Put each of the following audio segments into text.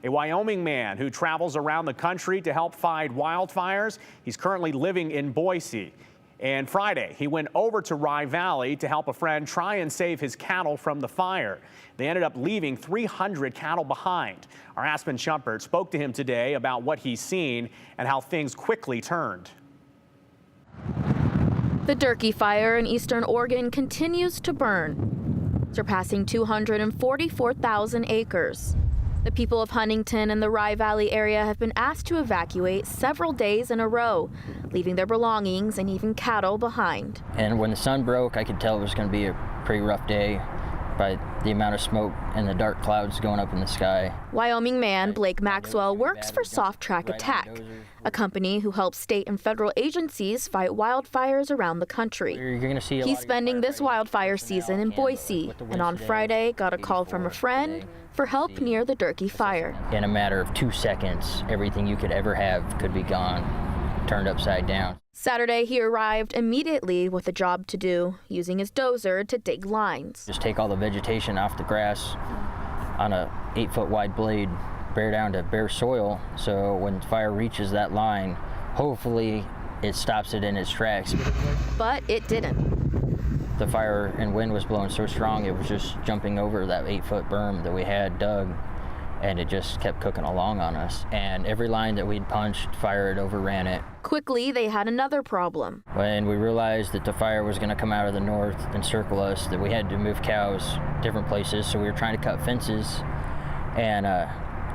A Wyoming man who travels around the country to help fight wildfires. He's currently living in Boise. And Friday, he went over to Rye Valley to help a friend try and save his cattle from the fire. They ended up leaving 300 cattle behind. Our Aspen Shumpert spoke to him today about what he's seen and how things quickly turned. The Durkee Fire in eastern Oregon continues to burn, surpassing 244,000 acres. The people of Huntington and the Rye Valley area have been asked to evacuate several days in a row, leaving their belongings and even cattle behind. And when the sun broke, I could tell it was going to be a pretty rough day by the amount of smoke and the dark clouds going up in the sky. Wyoming man Blake Maxwell works for Soft Track Attack, a company who helps state and federal agencies fight wildfires around the country. He's spending this wildfire season in Boise, and on Friday got a call from a friend for help near the Durkee Fire. In a matter of 2 seconds, everything you could ever have could be gone, turned upside down. Saturday, he arrived immediately with a job to do, using his dozer to dig lines. Just take all the vegetation off the grass on a 8-foot wide blade, bare down to bare soil, so when fire reaches that line, hopefully it stops it in its tracks. But it didn't. The fire and wind was blowing so strong it was just jumping over that 8-foot berm that we had dug, and it just kept cooking along on us. And every line that we'd punched, fire had overran it. Quickly, they had another problem. When we realized that the fire was going to come out of the north and circle us, that we had to move cows different places, so we were trying to cut fences, and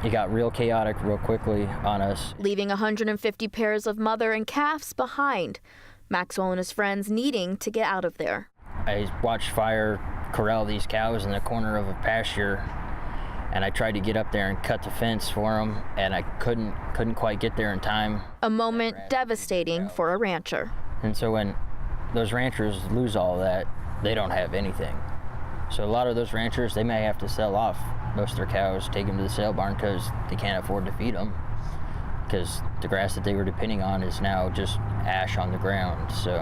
it got real chaotic real quickly on us. Leaving 150 pairs of mother and calves behind, Maxwell and his friends needing to get out of there. I watched fire corral these cows in the corner of a pasture, and I tried to get up there and cut the fence for them, and I couldn't quite get there in time. A moment devastating for a rancher. And so when those ranchers lose all that, they don't have anything. So a lot of those ranchers, they may have to sell off most of their cows, take them to the sale barn because they can't afford to feed them, because the grass that they were depending on is now just ash on the ground. So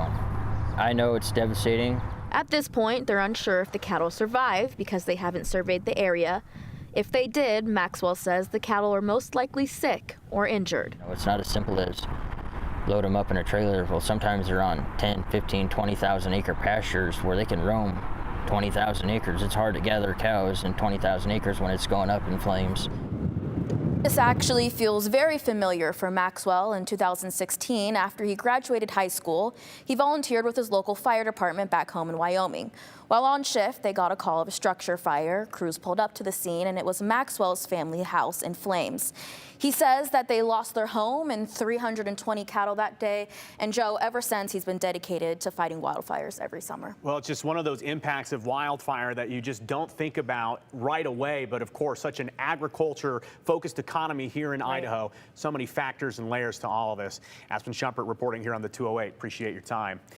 I know it's devastating. At this point, they're unsure if the cattle survive because they haven't surveyed the area. If they did, Maxwell says the cattle are most likely sick or injured. It's not as simple as load them up in a trailer. Well, sometimes they're on 10, 15, 20,000 acre pastures where they can roam 20,000 acres. It's hard to gather cows in 20,000 acres when it's going up in flames. This actually feels very familiar for Maxwell. In 2016, after he graduated high school, he volunteered with his local fire department back home in Wyoming. While on shift, they got a call of a structure fire. Crews pulled up to the scene, and it was Maxwell's family house in flames. He says that they lost their home and 320 cattle that day. And Joe, ever since, he's been dedicated to fighting wildfires every summer. Well, it's just one of those impacts of wildfire that you just don't think about right away. But of course, such an agriculture-focused economy here in Idaho. So many factors and layers to all of this. Aspen Shumpert reporting here on the 208. Appreciate your time.